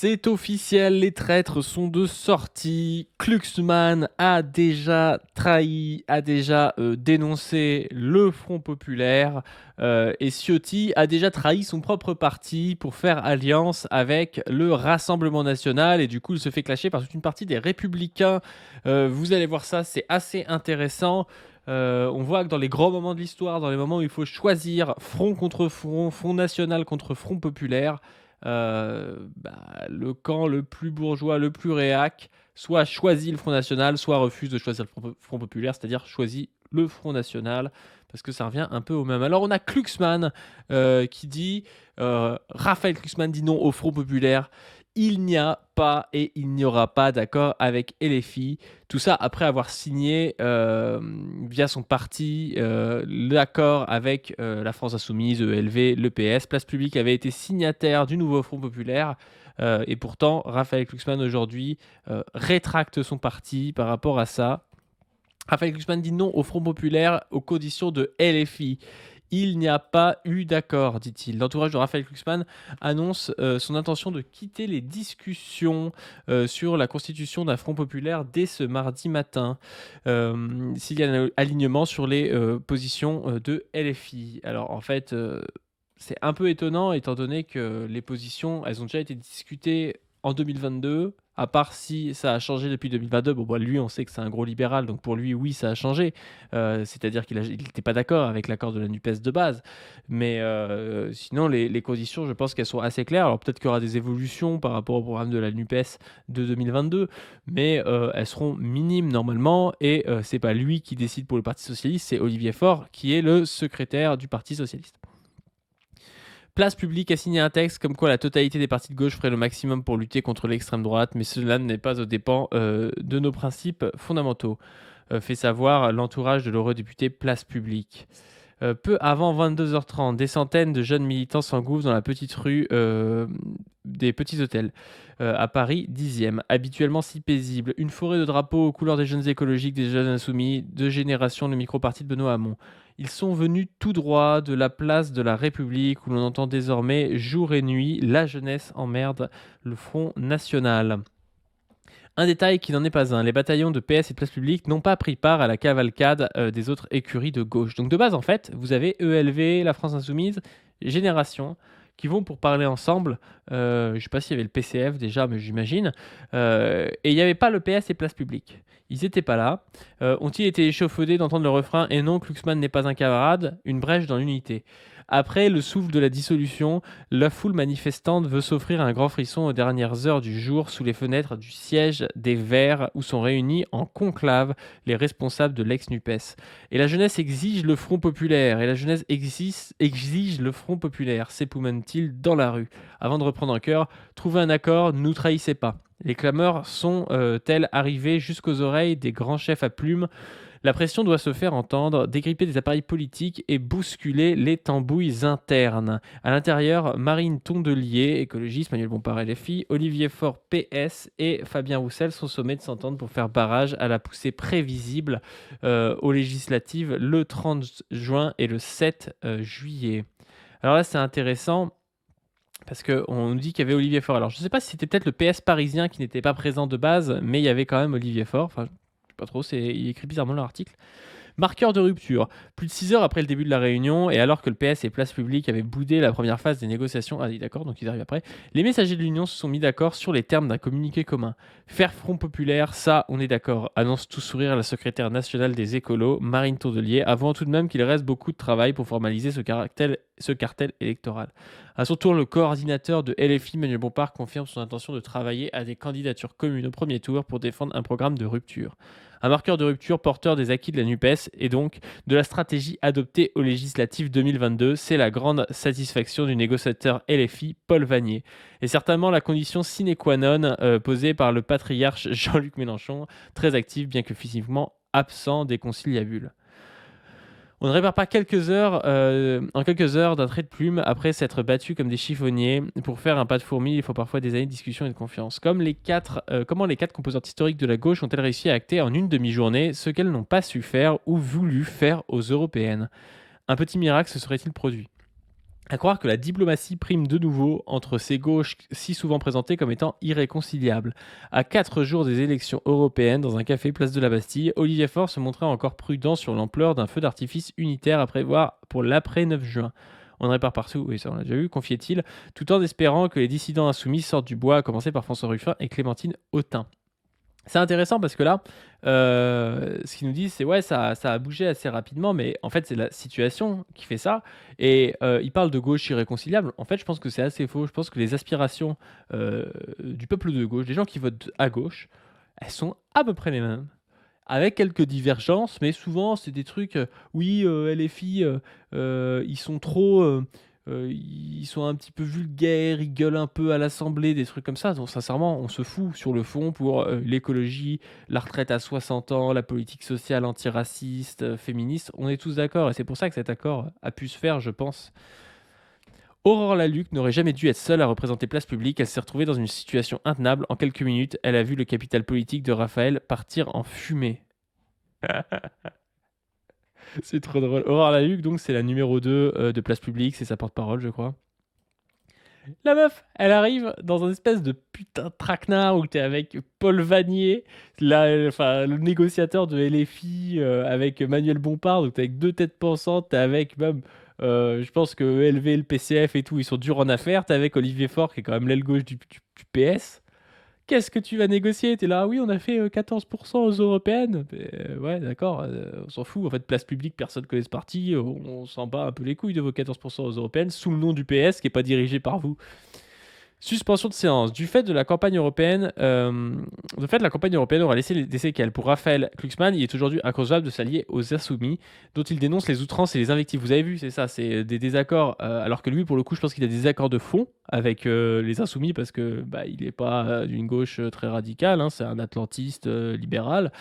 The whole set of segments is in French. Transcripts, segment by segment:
C'est officiel, les traîtres sont de sortie. Glucksmann a déjà trahi, a déjà dénoncé le Front populaire et Ciotti a déjà trahi son propre parti pour faire alliance avec le Rassemblement national et du coup il se fait clasher par toute une partie des Républicains. Vous allez voir ça, c'est assez intéressant. On voit que dans les grands moments de l'histoire, dans les moments où il faut choisir front contre front, front national contre front populaire, le camp le plus bourgeois, le plus réac, soit choisit le Front National, soit refuse de choisir le Front Populaire, c'est-à-dire choisit le Front National, parce que ça revient un peu au même. Alors on a Glucksmann qui dit, Raphaël Glucksmann dit non au Front Populaire, il n'y a pas et il n'y aura pas d'accord avec LFI. Tout ça après avoir signé via son parti l'accord avec la France Insoumise, ELV, le PS. Place Publique avait été signataire du nouveau Front Populaire et pourtant Raphaël Glucksmann aujourd'hui rétracte son parti par rapport à ça. Raphaël Glucksmann dit non au Front Populaire aux conditions de LFI. Il n'y a pas eu d'accord, dit-il. L'entourage de Raphaël Glucksmann annonce son intention de quitter les discussions sur la constitution d'un Front populaire dès ce mardi matin, s'il y a un alignement sur les positions de LFI. Alors en fait, c'est un peu étonnant étant donné que les positions, elles ont déjà été discutées en 2022, à part si ça a changé depuis 2022. Bon, lui, on sait que c'est un gros libéral, donc pour lui, oui, ça a changé. C'est-à-dire qu'il n'était pas d'accord avec l'accord de la NUPES de base. Mais sinon, les conditions, je pense qu'elles sont assez claires. Alors peut-être qu'il y aura des évolutions par rapport au programme de la NUPES de 2022, mais elles seront minimes normalement. Et c'est pas lui qui décide pour le Parti Socialiste, c'est Olivier Faure qui est le secrétaire du Parti Socialiste. Place Publique a signé un texte comme quoi la totalité des partis de gauche ferait le maximum pour lutter contre l'extrême droite, mais cela n'est pas aux dépens de nos principes fondamentaux, fait savoir l'entourage de l'eurodéputé Place Publique. Peu avant 22h30, des centaines de jeunes militants s'engouffrent dans la petite rue des Petits Hôtels à Paris 10e, habituellement si paisible. Une forêt de drapeaux aux couleurs des jeunes écologiques, des jeunes insoumis, de génération le micro-parti de Benoît Hamon. Ils sont venus tout droit de la place de la République où l'on entend désormais jour et nuit la jeunesse emmerde le Front National. Un détail qui n'en est pas un, les bataillons de PS et de Place Publique n'ont pas pris part à la cavalcade des autres écuries de gauche. Donc de base, en fait, vous avez ELV, la France Insoumise, Génération, qui vont pour parler ensemble. Je ne sais pas s'il y avait le PCF déjà, mais j'imagine. Et il n'y avait pas le PS et Place Publique. Ils n'étaient pas là. Ont-ils été échauffoudés d'entendre le refrain « Et non, Glucksmann n'est pas un camarade », une brèche dans l'unité. Après le souffle de la dissolution, la foule manifestante veut s'offrir un grand frisson aux dernières heures du jour sous les fenêtres du siège des Verts où sont réunis en conclave les responsables de l'ex-NUPES. Et la jeunesse exige le Front populaire, et la jeunesse exige le Front populaire, s'époumonne-t-il dans la rue. Avant de reprendre en chœur, trouver un accord, ne nous trahissez pas. Les clameurs sont-elles arrivées jusqu'aux oreilles des grands chefs à plumes? La pression doit se faire entendre, dégripper des appareils politiques et bousculer les tambouilles internes. À l'intérieur, Marine Tondelier, écologiste, Manuel Bompard, LFI, Olivier Faure, PS et Fabien Roussel sont sommés de s'entendre pour faire barrage à la poussée prévisible aux législatives le 30 juin et le 7 juillet. Alors là, c'est intéressant parce qu'on nous dit qu'il y avait Olivier Faure. Alors, je ne sais pas si c'était peut-être le PS parisien qui n'était pas présent de base, mais il y avait quand même Olivier Faure. Enfin, pas trop, il écrit bizarrement dans l'article. Marqueur de rupture. Plus de 6 heures après le début de la réunion, et alors que le PS et Place Publique avaient boudé la première phase des négociations, d'accord, donc ils arrivent après, les messagers de l'Union se sont mis d'accord sur les termes d'un communiqué commun. Faire Front populaire, ça, on est d'accord, annonce tout sourire la secrétaire nationale des écolos, Marine Tondelier, avant tout de même qu'il reste beaucoup de travail pour formaliser ce cartel électoral. À son tour, le coordinateur de LFI, Manuel Bompard, confirme son intention de travailler à des candidatures communes au premier tour pour défendre un programme de rupture. Un marqueur de rupture porteur des acquis de la NUPES et donc de la stratégie adoptée aux législatives 2022. C'est la grande satisfaction du négociateur LFI, Paul Vanier. Et certainement la condition sine qua non posée par le patriarche Jean-Luc Mélenchon, très actif bien que physiquement absent des conciliabules. On ne répare pas en quelques heures d'un trait de plume après s'être battu comme des chiffonniers. Pour faire un pas de fourmi, il faut parfois des années de discussion et de confiance. Comment les quatre composantes historiques de la gauche ont-elles réussi à acter en une demi-journée ce qu'elles n'ont pas su faire ou voulu faire aux européennes? Un petit miracle se serait-il produit? À croire que la diplomatie prime de nouveau entre ces gauches si souvent présentées comme étant irréconciliables. À 4 jours des élections européennes, dans un café place de la Bastille, Olivier Faure se montrait encore prudent sur l'ampleur d'un feu d'artifice unitaire à prévoir pour l'après 9 juin. On ne répare partout, oui ça on l'a déjà vu, confiait-il, tout en espérant que les dissidents insoumis sortent du bois, à commencer par François Ruffin et Clémentine Autain. C'est intéressant parce que là, ce qu'ils nous disent, c'est ouais, ça a bougé assez rapidement, mais en fait, c'est la situation qui fait ça. Et ils parlent de gauche irréconciliable. En fait, je pense que c'est assez faux. Je pense que les aspirations du peuple de gauche, des gens qui votent à gauche, elles sont à peu près les mêmes. Avec quelques divergences, mais souvent c'est des trucs, oui, LFI, ils sont trop, ils sont un petit peu vulgaires, ils gueulent un peu à l'Assemblée, des trucs comme ça. Donc sincèrement, on se fout sur le fond pour, l'écologie, la retraite à 60 ans, la politique sociale antiraciste, féministe. On est tous d'accord et c'est pour ça que cet accord a pu se faire, je pense. Aurore Laluc n'aurait jamais dû être seule à représenter Place Publique. Elle s'est retrouvée dans une situation intenable. En quelques minutes, elle a vu le capital politique de Raphaël partir en fumée. C'est trop drôle. Aurore Laluc, donc, c'est la numéro 2 de Place Publique. C'est sa porte-parole, je crois. La meuf, elle arrive dans un espèce de putain de traquenard où t'es avec Paul Vanier, enfin, le négociateur de LFI, avec Manuel Bompard, donc t'es avec deux têtes pensantes, t'es avec même, je pense que ELV, le PCF et tout, ils sont durs en affaires, t'es avec Olivier Faure qui est quand même l'aile gauche du PS. Qu'est-ce que tu vas négocier? T'es là, ah oui, on a fait 14% aux européennes. Ouais, d'accord, on s'en fout. En fait, place publique, personne ne connaît ce parti. On s'en bat un peu les couilles de vos 14% aux européennes sous le nom du PS qui n'est pas dirigé par vous. Suspension de séance. Du fait de la campagne européenne, aura laissé des séquelles. Pour Raphaël Glucksmann, il est aujourd'hui inconcevable de s'allier aux Insoumis, dont il dénonce les outrances et les invectives. Vous avez vu, c'est ça, c'est des désaccords. Alors que lui, pour le coup, je pense qu'il a des accords de fond avec les Insoumis parce que il n'est pas d'une gauche très radicale. Hein, c'est un atlantiste libéral.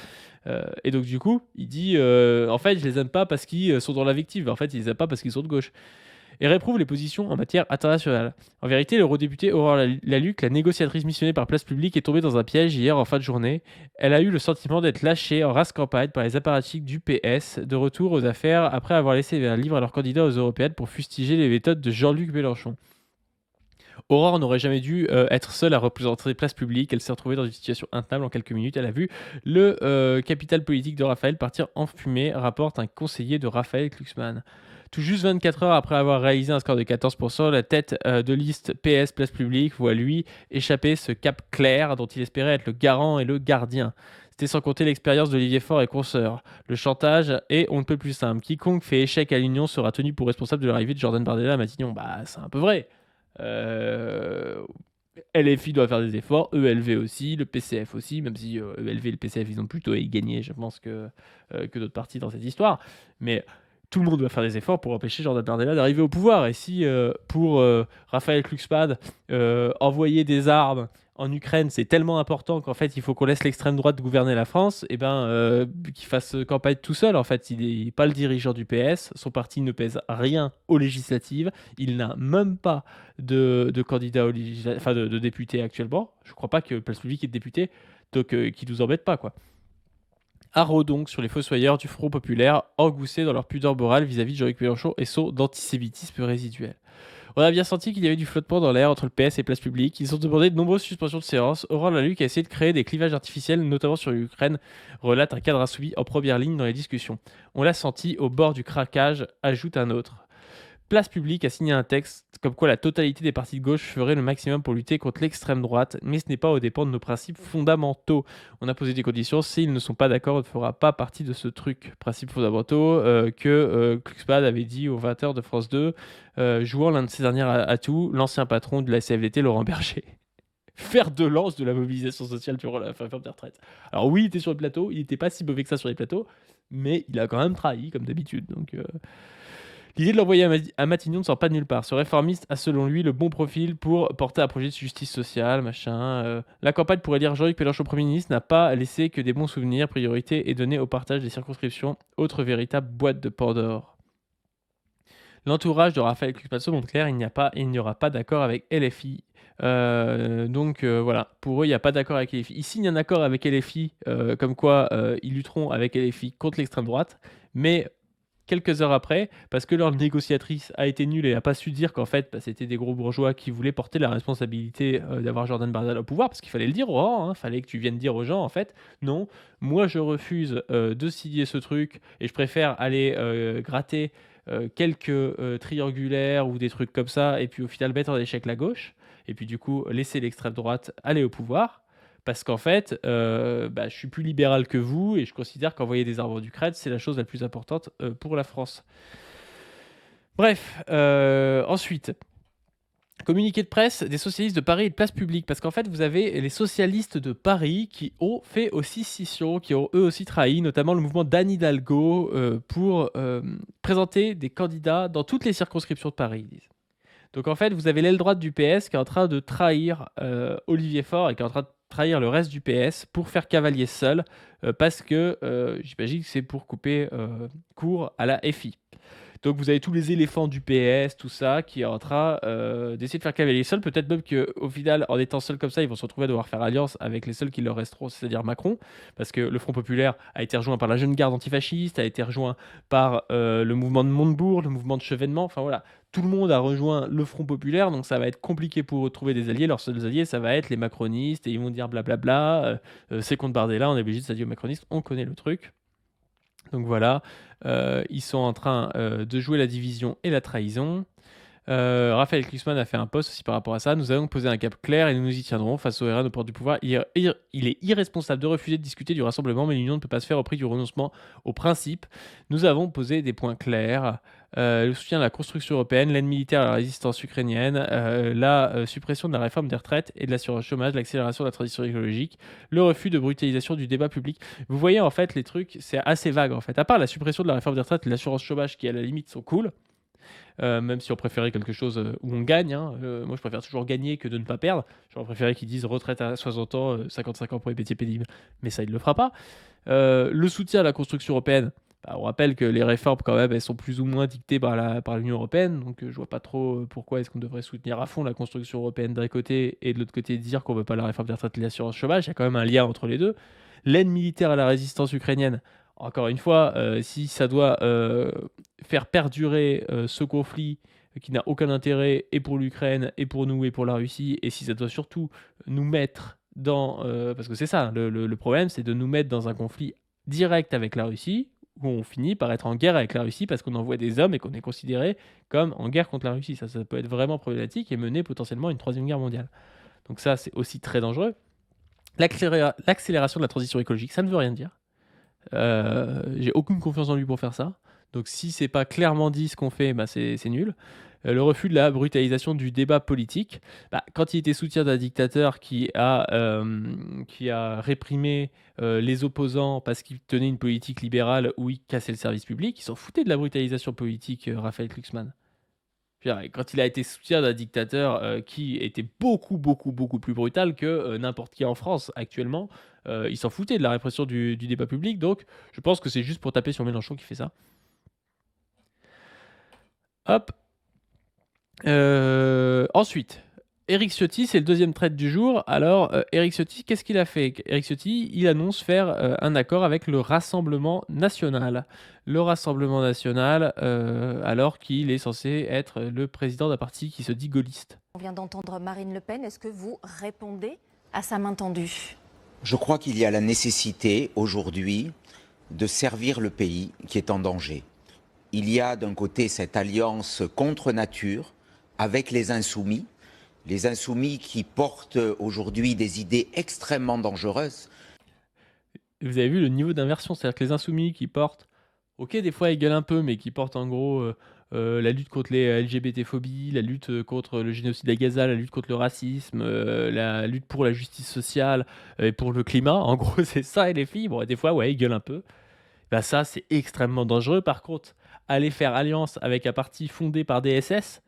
Et donc du coup, il dit, en fait, je les aime pas parce qu'ils sont dans l'invective. En fait, il les aime pas parce qu'ils sont de gauche et réprouve les positions en matière internationale. En vérité, l'eurodéputée Aurore Laluc, la négociatrice missionnée par Place Publique, est tombée dans un piège hier en fin de journée. Elle a eu le sentiment d'être lâchée en race campagne par les apparatchiks du PS, de retour aux affaires après avoir laissé un livre à leur candidat aux européennes pour fustiger les méthodes de Jean-Luc Mélenchon. Aurore n'aurait jamais dû être seule à représenter Place Publique. Elle s'est retrouvée dans une situation intenable en quelques minutes. Elle a vu le capital politique de Raphaël partir en fumée, rapporte un conseiller de Raphaël Glucksmann. Tout juste 24 heures après avoir réalisé un score de 14%, la tête de liste PS Place Publique voit lui échapper ce cap clair dont il espérait être le garant et le gardien. C'était sans compter l'expérience d'Olivier Faure et consoeurs. Le chantage est on ne peut plus simple. Quiconque fait échec à l'Union sera tenu pour responsable de l'arrivée de Jordan Bardella à Matignon. Bah, c'est un peu vrai. LFI doit faire des efforts, ELV aussi, le PCF aussi, même si ELV et le PCF ils ont plutôt gagné, je pense, que d'autres partis dans cette histoire. Mais tout le monde doit faire des efforts pour empêcher Jordan Bardella d'arriver au pouvoir. Et si pour Raphaël Glucksmann, envoyer des armes en Ukraine, c'est tellement important qu'en fait, il faut qu'on laisse l'extrême droite gouverner la France, et qu'il fasse campagne tout seul. En fait, il n'est pas le dirigeant du PS, son parti ne pèse rien aux législatives, il n'a même pas de candidat de député actuellement. Je ne crois pas que Place Publique ait de député, donc qui nous embête pas, quoi. Haro donc sur les fossoyeurs du Front Populaire, engoussés dans leur pudeur morale vis-à-vis de Jean-Luc Mélenchon et son antisémitisme résiduel. On a bien senti qu'il y avait du flottement dans l'air entre le PS et Place Publique. Ils ont demandé de nombreuses suspensions de séance. Aurore Laluc a essayé de créer des clivages artificiels, notamment sur l'Ukraine, relate un cadre insoumis en première ligne dans les discussions. On l'a senti au bord du craquage, ajoute un autre. Place Publique a signé un texte comme quoi la totalité des partis de gauche ferait le maximum pour lutter contre l'extrême droite, mais ce n'est pas aux dépens de nos principes fondamentaux. On a posé des conditions, s'ils ne sont pas d'accord, on ne fera pas partie de ce truc. Principes fondamentaux que Glucksmann avait dit aux 20h de France 2, jouant l'un de ses derniers atouts, l'ancien patron de la CFDT, Laurent Berger. Fer de lance de la mobilisation sociale pour la réforme des retraites. Alors oui, il était sur le plateau, il n'était pas si mauvais que ça sur les plateaux, mais il a quand même trahi, comme d'habitude. Donc... L'idée de l'envoyer à Matignon ne sort pas de nulle part. Ce réformiste a selon lui le bon profil pour porter un projet de justice sociale, machin. La campagne pour élire Jean-Luc Mélenchon Premier ministre n'a pas laissé que des bons souvenirs. Priorité est donnée au partage des circonscriptions, autre véritable boîte de Pandore. L'entourage de Raphaël Glucksmann montre clair, il n'y aura pas d'accord avec LFI. Voilà, pour eux, il n'y a pas d'accord avec LFI. Ils signent un accord avec LFI, comme quoi ils lutteront avec LFI contre l'extrême droite, mais quelques heures après, parce que leur négociatrice a été nulle et n'a pas su dire qu'en fait, c'était des gros bourgeois qui voulaient porter la responsabilité d'avoir Jordan Bardella au pouvoir, parce qu'il fallait le dire aux gens, fallait que tu viennes dire aux gens, en fait, non, moi je refuse de signer ce truc et je préfère aller gratter quelques triangulaires ou des trucs comme ça, et puis au final mettre en échec la gauche, et puis du coup laisser l'extrême droite aller au pouvoir. Parce qu'en fait, je suis plus libéral que vous et je considère qu'envoyer des arbres du crête, c'est la chose la plus importante pour la France. Bref, ensuite, communiqué de presse des socialistes de Paris et de place publique. Parce qu'en fait, vous avez les socialistes de Paris qui ont fait aussi scission, qui ont eux aussi trahi, notamment le mouvement d'Anne Hidalgo, pour présenter des candidats dans toutes les circonscriptions de Paris, ils disent. Donc en fait, vous avez l'aile droite du PS qui est en train de trahir Olivier Faure et qui est en train de trahir le reste du PS pour faire cavalier seul, parce que j'imagine que c'est pour couper court à la FI. Donc vous avez tous les éléphants du PS, tout ça, qui est en train d'essayer de faire cavalier seul. Peut-être même qu'au final, en étant seul comme ça, ils vont se retrouver à devoir faire alliance avec les seuls qui leur resteront, c'est-à-dire Macron, parce que le Front Populaire a été rejoint par la Jeune Garde antifasciste, a été rejoint par le mouvement de Montebourg, le mouvement de Chevènement, enfin voilà. Tout le monde a rejoint le Front Populaire, donc ça va être compliqué pour eux de trouver des alliés. Leurs seuls alliés, ça va être les macronistes, et ils vont dire blablabla, c'est contre Bardella, on est obligé de s'allier aux macronistes, on connaît le truc. Donc voilà, ils sont en train de jouer la division et la trahison. Raphaël Glucksmann a fait un post aussi par rapport à ça. Nous allons poser un cap clair et nous nous y tiendrons face aux RN au port du pouvoir. Il est irresponsable de refuser de discuter du rassemblement, mais l'union ne peut pas se faire au prix du renoncement aux principes. Nous avons posé des points clairs. Le soutien à la construction européenne, l'aide militaire à la résistance ukrainienne, la suppression de la réforme des retraites et de l'assurance chômage, l'accélération de la transition écologique, le refus de brutalisation du débat public. Vous voyez, en fait, les trucs, c'est assez vague, en fait. À part la suppression de la réforme des retraites et de l'assurance chômage, qui, à la limite, sont cool, même si on préférait quelque chose où on gagne. Moi, je préfère toujours gagner que de ne pas perdre. J'aurais préféré qu'ils disent retraite à 60 ans, 55 ans pour les métiers pénibles, mais ça, il ne le fera pas. Le soutien à la construction européenne, on rappelle que les réformes, quand même, elles sont plus ou moins dictées par l'Union européenne, donc je vois pas trop pourquoi est-ce qu'on devrait soutenir à fond la construction européenne d'un côté et de l'autre côté dire qu'on veut pas la réforme des retraites et l'assurance chômage. Il y a quand même un lien entre les deux. L'aide militaire à la résistance ukrainienne, encore une fois, si ça doit faire perdurer ce conflit qui n'a aucun intérêt et pour l'Ukraine et pour nous et pour la Russie, et si ça doit surtout nous mettre dans... parce que c'est ça, le problème, c'est de nous mettre dans un conflit direct avec la Russie, où on finit par être en guerre avec la Russie parce qu'on envoie des hommes et qu'on est considéré comme en guerre contre la Russie. Ça peut être vraiment problématique et mener potentiellement à une troisième guerre mondiale. Donc ça, c'est aussi très dangereux. L'accélération de la transition écologique, ça ne veut rien dire. J'ai aucune confiance en lui pour faire ça. Donc si c'est pas clairement dit ce qu'on fait, c'est nul. Le refus de la brutalisation du débat politique. Quand il était soutien d'un dictateur qui a réprimé les opposants parce qu'il tenait une politique libérale où il cassait le service public, ils s'en foutaient de la brutalisation politique, Raphaël Glucksmann. Quand il a été soutien d'un dictateur qui était beaucoup, beaucoup, beaucoup plus brutal que n'importe qui en France actuellement, il s'en foutait de la répression du débat public. Donc, je pense que c'est juste pour taper sur Mélenchon qui fait ça. Hop. Ensuite, Éric Ciotti, c'est le deuxième trait du jour. Alors, Éric Ciotti, qu'est-ce qu'il a fait? Éric Ciotti, il annonce faire un accord avec le Rassemblement National. Le Rassemblement National, alors qu'il est censé être le président d'un parti qui se dit gaulliste. On vient d'entendre Marine Le Pen. Est-ce que vous répondez à sa main tendue? Je crois qu'il y a la nécessité aujourd'hui de servir le pays qui est en danger. Il y a d'un côté cette alliance contre nature avec les insoumis qui portent aujourd'hui des idées extrêmement dangereuses. Vous avez vu le niveau d'inversion, c'est-à-dire que les insoumis qui portent, ok, des fois ils gueulent un peu, mais qui portent en gros la lutte contre les LGBT-phobies, la lutte contre le génocide à Gaza, la lutte contre le racisme, la lutte pour la justice sociale et pour le climat. En gros, c'est ça et les filles. Bon, des fois, ouais, ils gueulent un peu. Ça, c'est extrêmement dangereux. Par contre, aller faire alliance avec un parti fondé par des SS,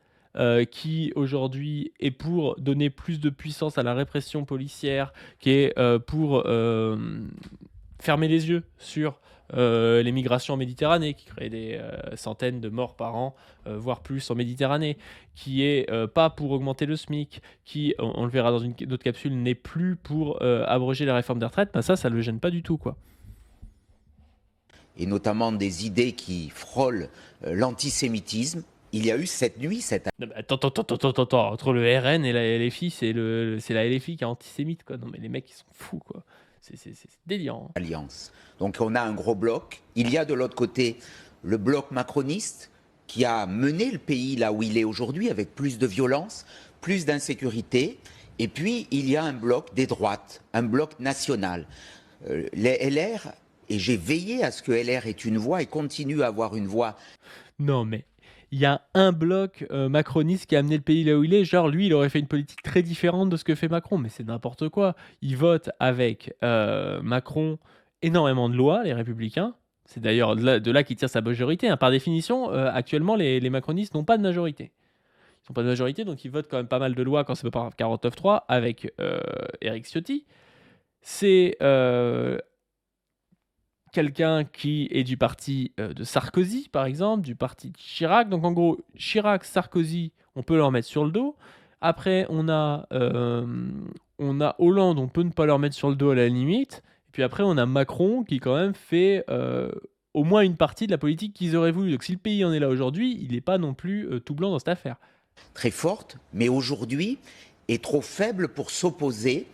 qui aujourd'hui est pour donner plus de puissance à la répression policière, qui est pour fermer les yeux sur les migrations en Méditerranée, qui crée des centaines de morts par an, voire plus en Méditerranée, qui est pas pour augmenter le SMIC, qui, on le verra dans une autre capsule, n'est plus pour abroger la réforme des retraites, ça le gêne pas du tout, quoi. et notamment des idées qui frôlent l'antisémitisme. Il y a eu cette nuit cette Non, mais attends, entre le RN et la LFI, c'est la LFI qui est antisémite, quoi. Non, mais les mecs, ils sont fous, quoi. C'est délirant. alliance. Donc on a un gros bloc. Il y a de l'autre côté le bloc macroniste qui a mené le pays là où il est aujourd'hui avec plus de violence, plus d'insécurité. Et puis il y a un bloc des droites, un bloc national. Les LR, et j'ai veillé à ce que LR ait une voix et continue à avoir une voix. Non, mais il y a un bloc macroniste qui a amené le pays là où il est. Genre, lui, il aurait fait une politique très différente de ce que fait Macron. Mais c'est n'importe quoi. Ils votent avec Macron énormément de lois, les Républicains. C'est d'ailleurs de là qu'il tire sa majorité, hein. Par définition, actuellement, les macronistes n'ont pas de majorité. Ils n'ont pas de majorité, donc ils votent quand même pas mal de lois quand c'est pas par 49.3 avec Éric Ciotti. C'est quelqu'un qui est du parti de Sarkozy, par exemple, du parti de Chirac. Donc en gros, Chirac, Sarkozy, on peut leur mettre sur le dos. Après, on a Hollande, on peut ne pas leur mettre sur le dos à la limite. Et puis après, on a Macron qui quand même fait au moins une partie de la politique qu'ils auraient voulu. Donc si le pays en est là aujourd'hui, il n'est pas non plus tout blanc dans cette affaire. Très forte, mais aujourd'hui est trop faible pour s'opposer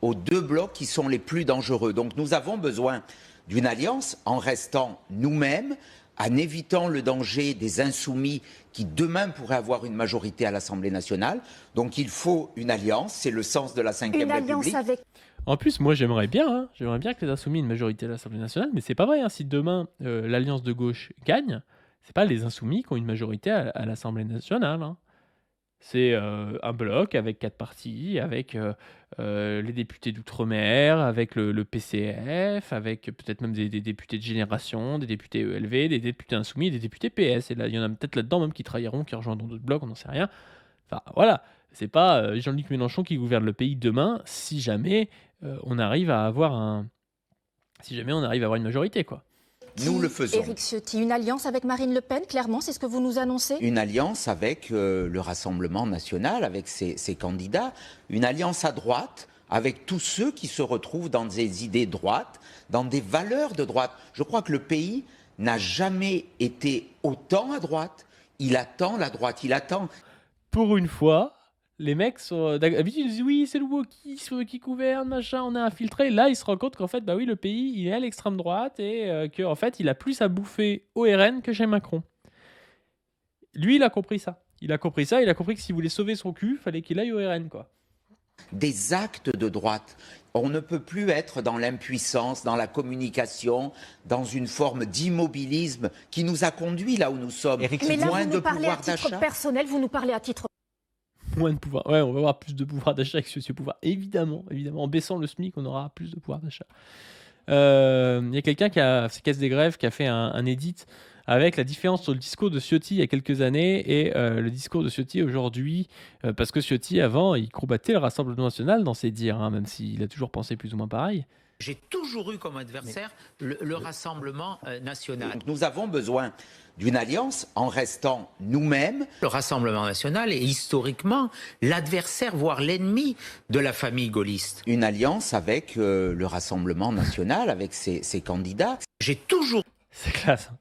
aux deux blocs qui sont les plus dangereux. Donc nous avons besoin d'une alliance en restant nous-mêmes, en évitant le danger des insoumis qui demain pourraient avoir une majorité à l'Assemblée nationale. Donc il faut une alliance, c'est le sens de la Ve République. Avec... En plus, moi j'aimerais bien que les insoumis aient une majorité à l'Assemblée nationale, mais c'est pas vrai, hein. Si demain l'alliance de gauche gagne, c'est pas les insoumis qui ont une majorité à l'Assemblée nationale, hein. C'est un bloc avec 4 partis, avec les députés d'outre-mer, avec le PCF, avec peut-être même des députés de Génération, des députés ELV, des députés insoumis, des députés PS. Et là, il y en a peut-être là-dedans même qui trahiront, qui rejoindront d'autres blocs, on n'en sait rien. Enfin, voilà, c'est pas Jean-Luc Mélenchon qui gouverne le pays demain si jamais on arrive à avoir une majorité, quoi. Nous le faisons. Éric Ciotti, une alliance avec Marine Le Pen, clairement, c'est ce que vous nous annoncez? Une alliance avec le Rassemblement national, avec ses candidats. Une alliance à droite, avec tous ceux qui se retrouvent dans des idées droites, dans des valeurs de droite. Je crois que le pays n'a jamais été autant à droite. Il attend la droite, il attend. Pour une fois, les mecs sont d'habitude ils disent oui, c'est le wokisme qui gouverne, machin, on est infiltré. Là, ils se rendent compte qu'en fait, bah oui, le pays, il est à l'extrême droite et qu'en fait, il a plus à bouffer au RN que chez Macron. Lui, il a compris ça. Il a compris que s'il voulait sauver son cul, fallait qu'il aille au RN, quoi. Des actes de droite. On ne peut plus être dans l'impuissance, dans la communication, dans une forme d'immobilisme qui nous a conduits là où nous sommes. Mais là, Moins vous de nous parlez à pouvoir titre d'achat. personnel, vous nous parlez à titre... Moins de pouvoir. Ouais, on va avoir plus de pouvoir d'achat avec ce pouvoir. Évidemment. En baissant le SMIC, on aura plus de pouvoir d'achat. Il y a quelqu'un qui a fait Caisse des Grèves, qui a fait un edit avec la différence entre le discours de Ciotti il y a quelques années et le discours de Ciotti aujourd'hui. Parce que Ciotti, avant, il combattait le Rassemblement national dans ses dires, hein, même s'il a toujours pensé plus ou moins pareil. J'ai toujours eu comme adversaire le Rassemblement national. Donc nous avons besoin d'une alliance en restant nous-mêmes. Le Rassemblement national est historiquement l'adversaire, voire l'ennemi de la famille gaulliste. Une alliance avec le Rassemblement national, avec ses candidats. J'ai toujours... C'est classe.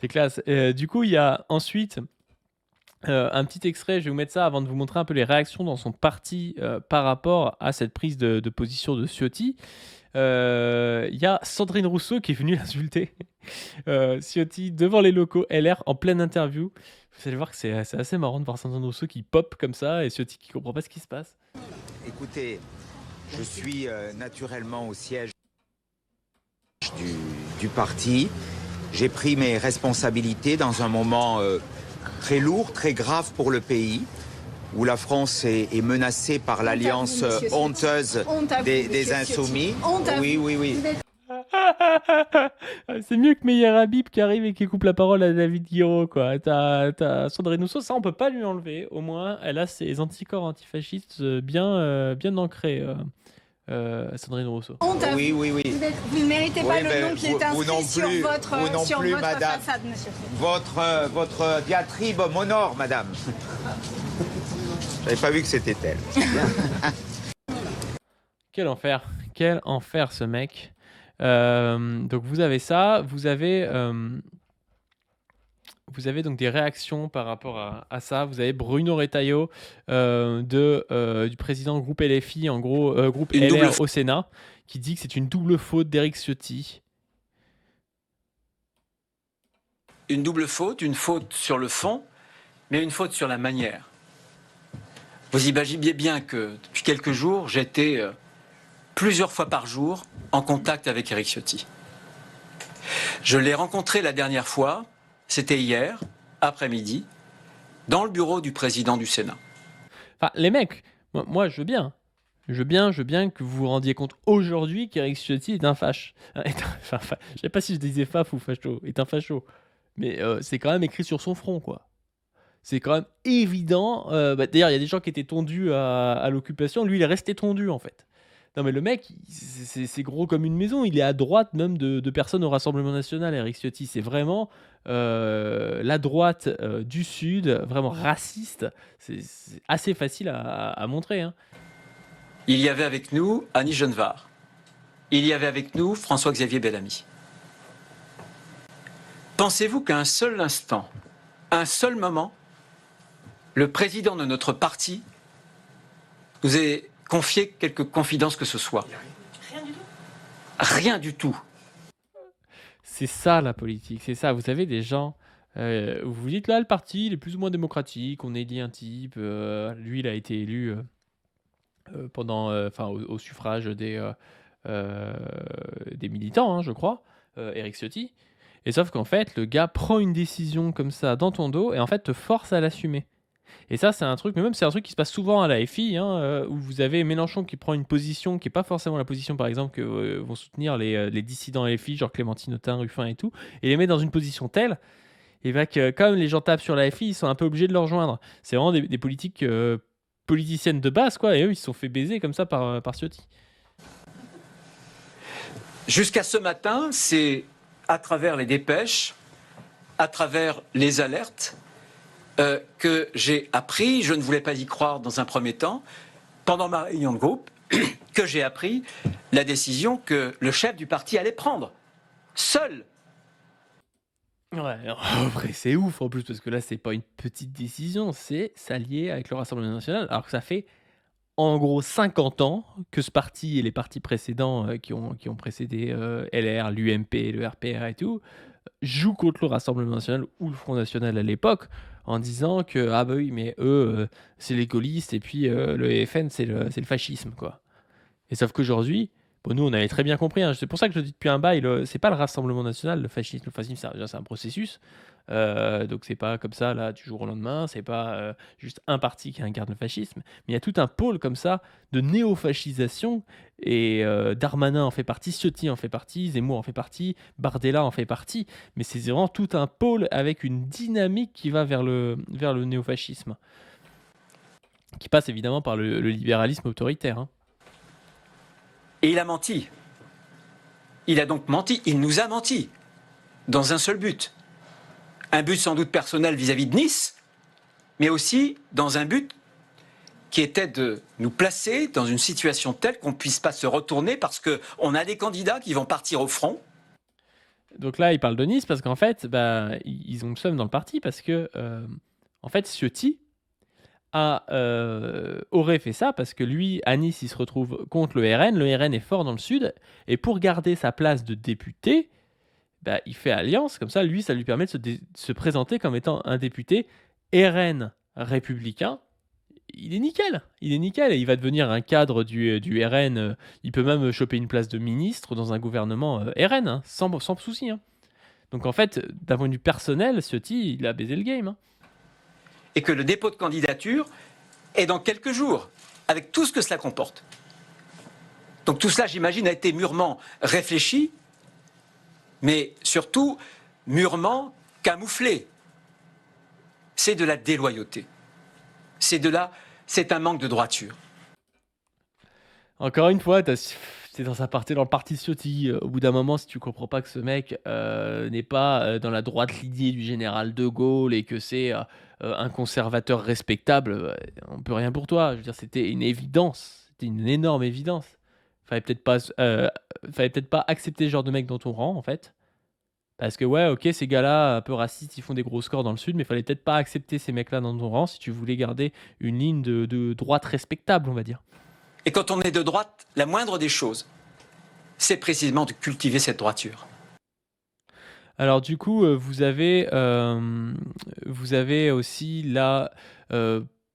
C'est classe. Du coup, il y a ensuite un petit extrait. Je vais vous mettre ça avant de vous montrer un peu les réactions dans son parti par rapport à cette prise de position de Ciotti. Il y a Sandrine Rousseau qui est venue l'insulter. Ciotti devant les locaux LR en pleine interview. Vous allez voir que c'est assez marrant de voir Sandrine Rousseau qui pop comme ça et Ciotti qui comprend pas ce qui se passe. Écoutez, je suis naturellement au siège du parti. J'ai pris mes responsabilités dans un moment très lourd, très grave pour le pays, où la France est menacée par l'alliance honteuse des insoumis. Oui. C'est mieux que Meyer Habib qui arrive et qui coupe la parole à David Guiraud, quoi. T'as Sandrine Rousseau, ça on peut pas lui enlever. Au moins, elle a ses anticorps antifascistes bien ancrés. Sandrine Rousseau. Oui. Vous ne méritez pas le nom qui est inscrit sur votre madame. façade, monsieur. Votre diatribe m'honore, madame. J'avais pas vu que c'était elle. Quel enfer ce mec. Donc vous avez ça, vous avez donc des réactions par rapport à ça. Vous avez Bruno Retailleau, du président groupe LFI, en gros, groupe Une double LR au Sénat, qui dit que c'est une double faute d'Éric Ciotti. Une double faute, une faute sur le fond, mais une faute sur la manière. Vous imaginez bien que depuis quelques jours, j'étais plusieurs fois par jour en contact avec Éric Ciotti. Je l'ai rencontré la dernière fois, c'était hier, après-midi, dans le bureau du président du Sénat. Enfin, les mecs, moi je veux bien. Je veux bien que vous vous rendiez compte aujourd'hui qu'Éric Ciotti est un fache. Je sais pas si je disais faf ou facho, est un facho. Mais c'est quand même écrit sur son front, quoi. C'est quand même évident. D'ailleurs, il y a des gens qui étaient tondus à l'occupation. Lui, il est resté tondu, en fait. Non, mais le mec, c'est gros comme une maison. Il est à droite même de personnes au Rassemblement National, Éric Ciotti. C'est vraiment la droite du Sud, vraiment raciste. C'est assez facile à montrer, hein. Il y avait avec nous Annie Genevard. Il y avait avec nous François-Xavier Bellamy. Pensez-vous qu'à un seul instant, un seul moment, le président de notre parti nous ait confié quelque confidence que ce soit? Rien du tout. Rien du tout. C'est ça la politique, c'est ça. Vous avez des gens, vous vous dites là, le parti il est plus ou moins démocratique, on élit un type, lui il a été élu pendant, au suffrage des militants, hein, je crois, Éric Ciotti. Et sauf qu'en fait, le gars prend une décision comme ça dans ton dos et en fait te force à l'assumer. Et ça, c'est un truc, mais même c'est un truc qui se passe souvent à la FI, hein, où vous avez Mélenchon qui prend une position qui n'est pas forcément la position, par exemple, que vont soutenir les dissidents LFI, genre Clémentine Autain, Ruffin et tout, et les met dans une position telle, et bah que comme les gens tapent sur la FI, ils sont un peu obligés de le rejoindre. C'est vraiment des politiques politiciennes de base, quoi, et eux, ils se sont fait baiser comme ça par Ciotti. Jusqu'à ce matin, c'est à travers les dépêches, à travers les alertes, que j'ai appris, je ne voulais pas y croire dans un premier temps, pendant ma réunion de groupe, que j'ai appris la décision que le chef du parti allait prendre, seul. Ouais, après c'est ouf en plus, parce que là c'est pas une petite décision, c'est s'allier avec le Rassemblement National, alors que ça fait en gros 50 ans que ce parti et les partis précédents qui ont précédé LR, l'UMP, le RPR et tout, jouent contre le Rassemblement National ou le Front National à l'époque, en disant que ah bah oui mais eux c'est les gaullistes et puis le FN c'est le fascisme, quoi. Et sauf qu'aujourd'hui, bon, nous on avait très bien compris, hein, c'est pour ça que je le dis depuis un bail, c'est pas le Rassemblement National le fascisme c'est un processus, donc c'est pas comme ça là du jour au lendemain, c'est pas juste un parti qui incarne le fascisme, mais il y a tout un pôle comme ça de néofascisation, et Darmanin en fait partie, Ciotti en fait partie, Zemmour en fait partie, Bardella en fait partie, mais c'est vraiment tout un pôle avec une dynamique qui va vers le néofascisme, qui passe évidemment par le libéralisme autoritaire, hein. Et il a menti. Il a donc menti, il nous a menti, dans un seul but. Un but sans doute personnel vis-à-vis de Nice, mais aussi dans un but qui était de nous placer dans une situation telle qu'on ne puisse pas se retourner parce qu'on a des candidats qui vont partir au front. Donc là, il parle de Nice parce qu'en fait, ils ont le seum dans le parti parce que, en fait, Ciotti aurait fait ça parce que lui, à Nice, il se retrouve contre le RN. Le RN est fort dans le sud et pour garder sa place de député, il fait alliance. Comme ça, lui, ça lui permet de se présenter comme étant un député RN républicain. Il est nickel et il va devenir un cadre du RN. Il peut même choper une place de ministre dans un gouvernement RN, hein, sans souci, hein. Donc en fait, d'un point de vue personnel, Ciotti, il a baisé le game, hein. Et que le dépôt de candidature est dans quelques jours, avec tout ce que cela comporte. Donc tout cela, j'imagine, a été mûrement réfléchi, mais surtout mûrement camouflé. C'est de la déloyauté. C'est un manque de droiture. Encore une fois, c'est dans sa partie dans le parti Ciotti. Au bout d'un moment, si tu comprends pas que ce mec n'est pas dans la droite lignée du général de Gaulle et que c'est un conservateur respectable, on peut rien pour toi. Je veux dire, c'était une évidence, c'était une énorme évidence. Fallait peut-être pas fallait peut-être pas accepter ce genre de mec dans ton rang, en fait. Parce que ouais, OK, ces gars-là, un peu racistes, ils font des gros scores dans le sud, mais fallait peut-être pas accepter ces mecs-là dans ton rang si tu voulais garder une ligne de droite respectable, on va dire. Et quand on est de droite, la moindre des choses, c'est précisément de cultiver cette droiture. Alors du coup, vous avez aussi la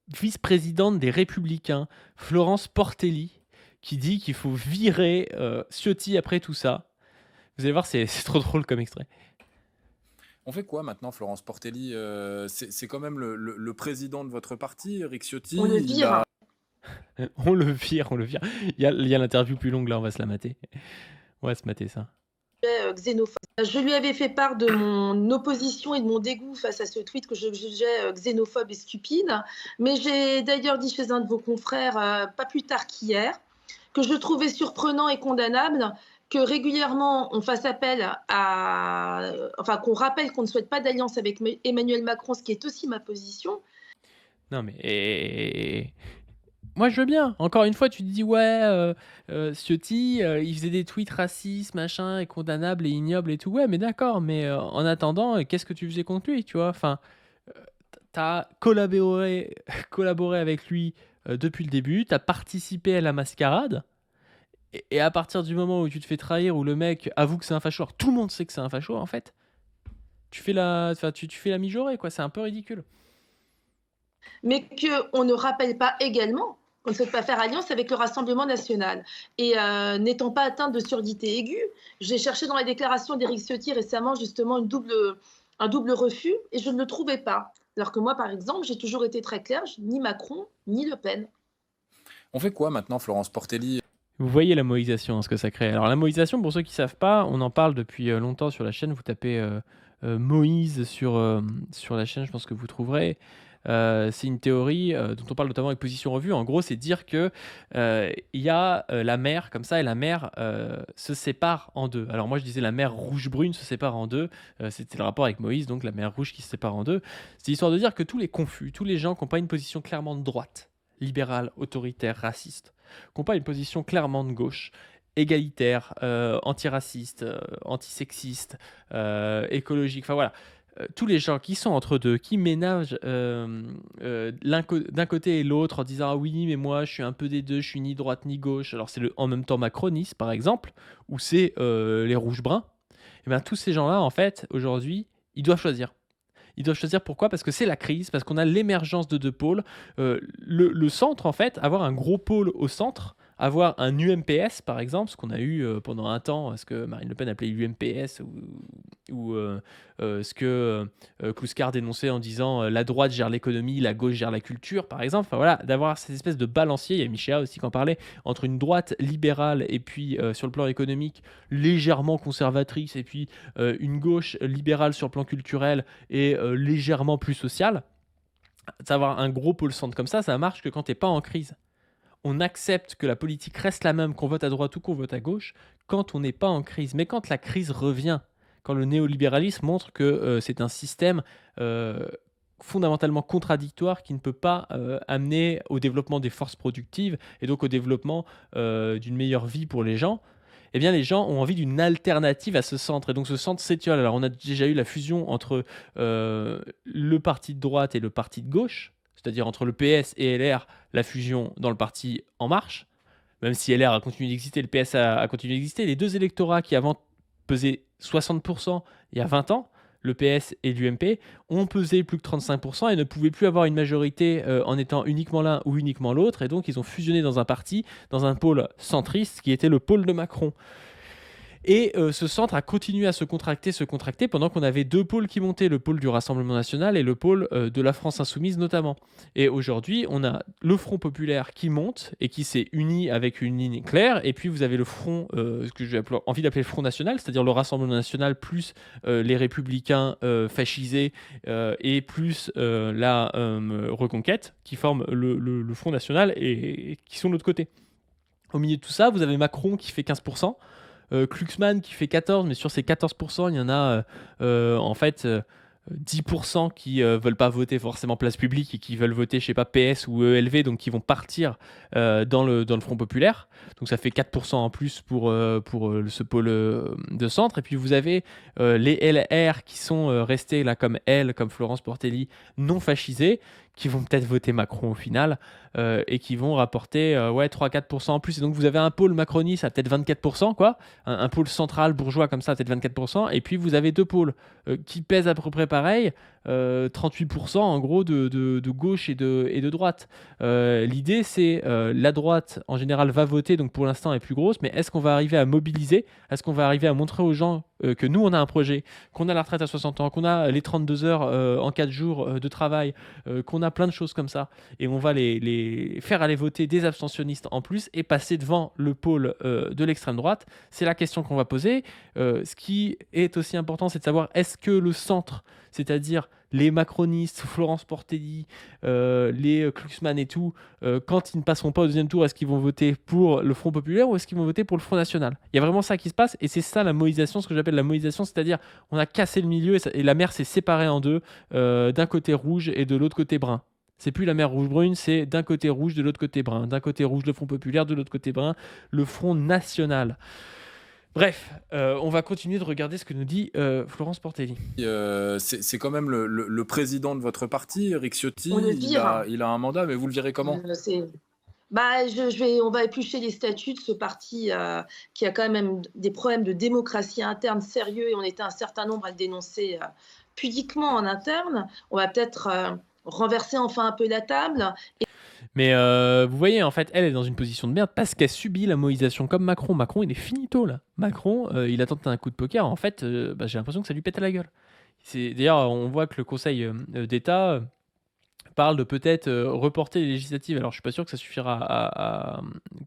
vice-présidente des Républicains, Florence Portelli, qui dit qu'il faut virer Ciotti après tout ça. Vous allez voir, c'est trop drôle comme extrait. On fait quoi maintenant, Florence Portelli? C'est quand même le président de votre parti, Eric Ciotti. On le vire. On le vire. Il y a l'interview plus longue là, on va se la mater. On va se mater ça. Xénophobe. Je lui avais fait part de mon opposition et de mon dégoût face à ce tweet que je jugeais xénophobe et stupide. Mais j'ai d'ailleurs dit chez un de vos confrères, pas plus tard qu'hier, que je trouvais surprenant et condamnable que régulièrement on fasse appel qu'on rappelle qu'on ne souhaite pas d'alliance avec Emmanuel Macron, ce qui est aussi ma position. Non mais moi je veux bien. Encore une fois, tu te dis ouais, Ciotti, il faisait des tweets racistes, machin, et condamnables et ignobles et tout. Ouais, mais d'accord. Mais en attendant, qu'est-ce que tu faisais contre lui, tu vois? Enfin, t'as collaboré avec lui depuis le début. T'as participé à la mascarade. Et à partir du moment où tu te fais trahir, où le mec avoue que c'est un facho, alors tout le monde sait que c'est un facho en fait, tu fais la mijaurée, quoi. C'est un peu ridicule. Mais qu'on ne rappelle pas également qu'on ne souhaite pas faire alliance avec le Rassemblement national. Et n'étant pas atteinte de surdité aiguë, j'ai cherché dans la déclaration d'Éric Ciotti récemment justement un double refus et je ne le trouvais pas. Alors que moi, par exemple, j'ai toujours été très claire, ni Macron, ni Le Pen. On fait quoi maintenant, Florence Portelli? Vous voyez la moïsation, ce que ça crée. Alors la moïsation, pour ceux qui ne savent pas, on en parle depuis longtemps sur la chaîne. Vous tapez Moïse sur la chaîne, je pense que vous trouverez. C'est une théorie dont on parle notamment avec Position Revue. En gros, c'est dire que il y a la mer comme ça, et la mer se sépare en deux. Alors moi, je disais la mer rouge-brune se sépare en deux. C'était le rapport avec Moïse, donc la mer rouge qui se sépare en deux. C'est histoire de dire que tous les confus, tous les gens qui n'ont pas une position clairement de droite, libérale, autoritaire, raciste, qui n'ont pas une position clairement de gauche, égalitaire, antiraciste, antisexiste, écologique, enfin voilà, tous les gens qui sont entre deux, qui ménagent d'un côté et l'autre en disant ah oui mais moi je suis un peu des deux, je suis ni droite ni gauche, alors c'est le en même temps macroniste par exemple, ou c'est les rouges bruns, et bien tous ces gens-là en fait aujourd'hui ils doivent choisir. Ils doivent choisir pourquoi? Parce que c'est la crise, parce qu'on a l'émergence de deux pôles. Le centre, en fait, avoir un gros pôle au centre, avoir un UMPS, par exemple, ce qu'on a eu pendant un temps, ce que Marine Le Pen appelait UMPS, ou ce que Kouskar dénonçait en disant la droite gère l'économie, la gauche gère la culture, par exemple. Enfin, voilà, d'avoir cette espèce de balancier, il y a Michéa aussi qui en parlait, entre une droite libérale et puis sur le plan économique légèrement conservatrice, et puis une gauche libérale sur le plan culturel et légèrement plus sociale. D'avoir un gros pôle centre comme ça marche que quand t'es pas en crise. On accepte que la politique reste la même, qu'on vote à droite ou qu'on vote à gauche, quand on n'est pas en crise. Mais quand la crise revient, quand le néolibéralisme montre que c'est un système fondamentalement contradictoire qui ne peut pas amener au développement des forces productives et donc au développement d'une meilleure vie pour les gens, eh bien les gens ont envie d'une alternative à ce centre. Et donc ce centre s'étiole. Alors on a déjà eu la fusion entre le parti de droite et le parti de gauche, c'est-à-dire entre le PS et LR, la fusion dans le parti En Marche. Même si LR a continué d'exister, le PS a continué d'exister. Les deux électorats qui avant pesaient 60% il y a 20 ans, le PS et l'UMP, ont pesé plus que 35% et ne pouvaient plus avoir une majorité en étant uniquement l'un ou uniquement l'autre. Et donc ils ont fusionné dans un parti, dans un pôle centriste qui était le pôle de Macron. Et ce centre a continué à se contracter pendant qu'on avait deux pôles qui montaient, le pôle du Rassemblement national et le pôle de la France insoumise notamment. Et aujourd'hui, on a le Front populaire qui monte et qui s'est uni avec une ligne claire, et puis vous avez le Front, ce que j'ai envie d'appeler le Front national, c'est-à-dire le Rassemblement national plus les Républicains fascisés et plus la Reconquête, qui forment le Front national et qui sont de l'autre côté. Au milieu de tout ça, vous avez Macron qui fait 15%, Kluxmann qui fait 14%, mais sur ces 14%, il y en a en fait 10% qui veulent pas voter forcément place publique et qui veulent voter, je sais pas, PS ou ELV, donc qui vont partir dans le Front populaire. Donc ça fait 4% en plus pour ce pôle de centre. Et puis vous avez les LR qui sont restés là comme elle, comme Florence Portelli, non fascisés, qui vont peut-être voter Macron au final et qui vont rapporter 3-4% en plus. Et donc vous avez un pôle macroniste à peut-être 24%, quoi, un pôle central bourgeois comme ça à peut-être 24%, et puis vous avez deux pôles qui pèsent à peu près pareil, 38% en gros de gauche et de droite. L'idée c'est la droite en général va voter, donc pour l'instant elle est plus grosse, mais est-ce qu'on va arriver à mobiliser, est-ce qu'on va arriver à montrer aux gens que nous on a un projet, qu'on a la retraite à 60 ans, qu'on a les 32 heures en 4 jours de travail, qu'on a plein de choses comme ça, et on va les faire aller voter des abstentionnistes en plus et passer devant le pôle de l'extrême droite. C'est la question qu'on va poser. Ce qui est aussi important, c'est de savoir est-ce que le centre, c'est-à-dire les macronistes, Florence Portelli, les Kluxman et tout, quand ils ne passeront pas au deuxième tour, est-ce qu'ils vont voter pour le Front populaire ou est-ce qu'ils vont voter pour le Front national? Il y a vraiment ça qui se passe, et c'est ça la moïsation, ce que j'appelle la moïsation, c'est-à-dire on a cassé le milieu et la mer s'est séparée en deux, d'un côté rouge et de l'autre côté brun. C'est plus la mer rouge-brune, c'est d'un côté rouge, de l'autre côté brun. D'un côté rouge, le Front populaire, de l'autre côté brun, le Front national. Bref, on va continuer de regarder ce que nous dit Florence Portelli. C'est quand même le président de votre parti, Éric Ciotti. On le vire. Il a un mandat, mais vous le virez comment? On va éplucher les statuts de ce parti qui a quand même des problèmes de démocratie interne sérieux, et on était un certain nombre à le dénoncer pudiquement en interne. On va peut-être renverser enfin un peu la table. Mais vous voyez, en fait, elle est dans une position de merde parce qu'elle subit la moïsation comme Macron. Macron, il est finito là. Macron, il a tenté un coup de poker. En fait, j'ai l'impression que ça lui pète à la gueule. D'ailleurs, on voit que le Conseil d'État parle de peut-être reporter les législatives. Alors, je suis pas sûr que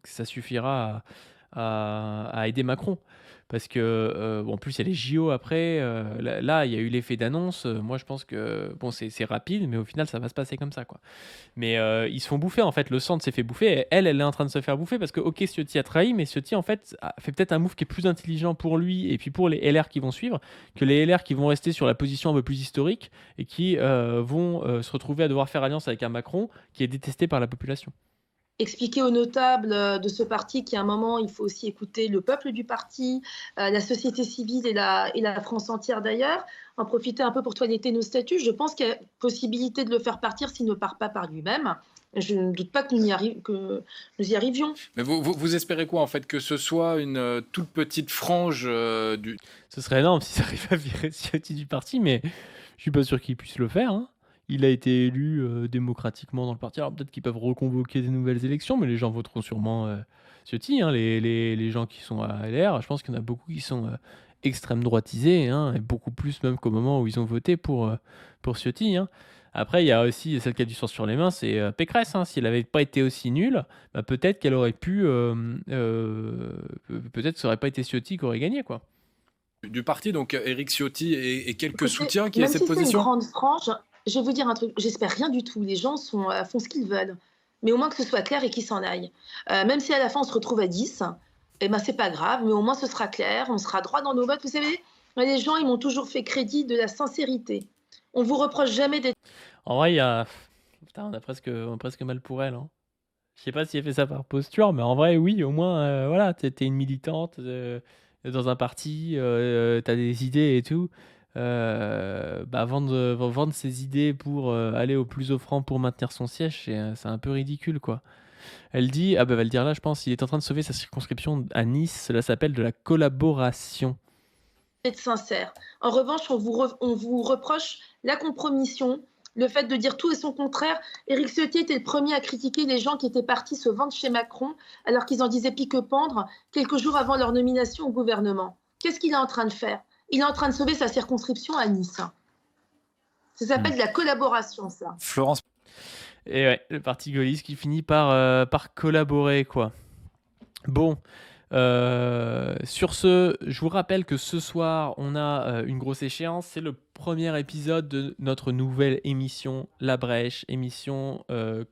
ça suffira à aider Macron. Parce que, en plus, il y a les JO après. Là, il y a eu l'effet d'annonce. Moi, je pense que c'est rapide, mais au final, ça va se passer comme ça, quoi. Mais ils se font bouffer, en fait. Le centre s'est fait bouffer. Et elle est en train de se faire bouffer parce que, ok, Ciotti a trahi, mais Ciotti, en fait, fait peut-être un move qui est plus intelligent pour lui et puis pour les LR qui vont suivre que les LR qui vont rester sur la position un peu plus historique et qui vont se retrouver à devoir faire alliance avec un Macron qui est détesté par la population. Expliquer aux notables de ce parti qu'à un moment, il faut aussi écouter le peuple du parti, la société civile et la France entière d'ailleurs, en profiter un peu pour toiletter nos statuts. Je pense qu'il y a possibilité de le faire partir s'il ne part pas par lui-même. Je ne doute pas que nous y arrivions. Mais vous espérez quoi, en fait? Que ce soit une toute petite frange du... Ce serait énorme si ça arrive à virer Ciotti du parti, mais je suis pas sûr qu'il puisse le faire, hein. Il a été élu démocratiquement dans le parti. Alors peut-être qu'ils peuvent reconvoquer des nouvelles élections, mais les gens voteront sûrement Ciotti, hein, les gens qui sont à LR. Je pense qu'il y en a beaucoup qui sont extrême droitisés, hein, et beaucoup plus même qu'au moment où ils ont voté pour Ciotti, hein. Après, il y a aussi celle qui a du sang sur les mains, c'est Pécresse, hein. Si elle n'avait pas été aussi nulle, peut-être qu'elle aurait pu... peut-être que ça n'aurait pas été Ciotti qui aurait gagné, quoi. Du parti, donc Éric Ciotti et quelques Écoutez, soutiens qui aient même cette si c'est une position? grande frange, je vais vous dire un truc, j'espère rien du tout. Les gens font ce qu'ils veulent. Mais au moins que ce soit clair et qu'ils s'en aillent. Même si à la fin on se retrouve à 10, eh ben, c'est pas grave, mais au moins ce sera clair, on sera droit dans nos votes. Vous savez, les gens, ils m'ont toujours fait crédit de la sincérité. On vous reproche jamais d'être... En vrai, il y a... Putain, on a presque mal pour elle, hein. Je sais pas si elle fait ça par posture, mais en vrai, oui, au moins, voilà, t'es une militante dans un parti, t'as des idées et tout. Vendre ses idées pour aller au plus offrant pour maintenir son siège, c'est un peu ridicule, quoi. Elle dit, elle va le dire là, je pense, il est en train de sauver sa circonscription à Nice. Cela s'appelle de la collaboration. sincère. En revanche, on vous reproche la compromission, le fait de dire tout et son contraire. Éric Ciotti était le premier à critiquer les gens qui étaient partis se vendre chez Macron alors qu'ils en disaient pique-pendre quelques jours avant leur nomination au gouvernement. Qu'est-ce qu'il est en train de faire? Il est en train de sauver sa circonscription à Nice. Ça s'appelle de la collaboration, ça. Florence. Et ouais, le parti gaulliste qui finit par collaborer, quoi. Bon, Sur ce, je vous rappelle que ce soir, on a une grosse échéance. C'est le premier épisode de notre nouvelle émission La Brèche, émission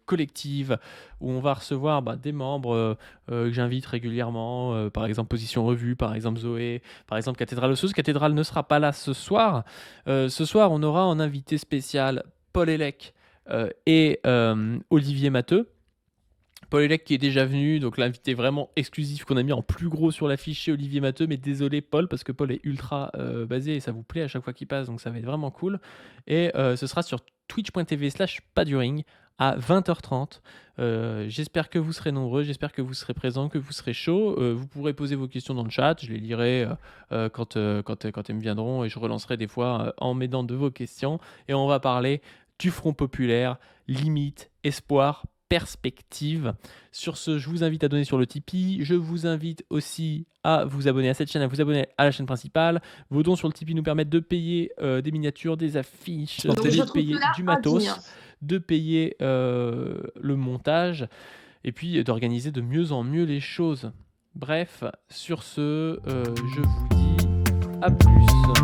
collective où on va recevoir des membres que j'invite régulièrement, par exemple Position Revue, par exemple Zoé, par exemple Cathédrale Osseuse. Cathédrale ne sera pas là ce soir. Ce soir, on aura en invité spécial Paul Hellec et Olivier Matteux. Paul Hellec qui est déjà venu, donc l'invité vraiment exclusif qu'on a mis en plus gros sur l'affiche chez Olivier Matteux, mais désolé Paul, parce que Paul est ultra basé et ça vous plaît à chaque fois qu'il passe, donc ça va être vraiment cool. Et ce sera sur twitch.tv/paduring à 20h30. J'espère que vous serez nombreux, j'espère que vous serez présents, que vous serez chauds. Vous pourrez poser vos questions dans le chat, je les lirai quand elles me viendront et je relancerai des fois en m'aidant de vos questions. Et on va parler du Front Populaire, limite, espoir, perspective. Sur ce, je vous invite à donner sur le Tipeee. Je vous invite aussi à vous abonner à cette chaîne, à vous abonner à la chaîne principale. Vos dons sur le Tipeee nous permettent de payer des miniatures, des affiches, de payer du matos, de payer le montage et puis d'organiser de mieux en mieux les choses. Bref, sur ce, je vous dis à plus.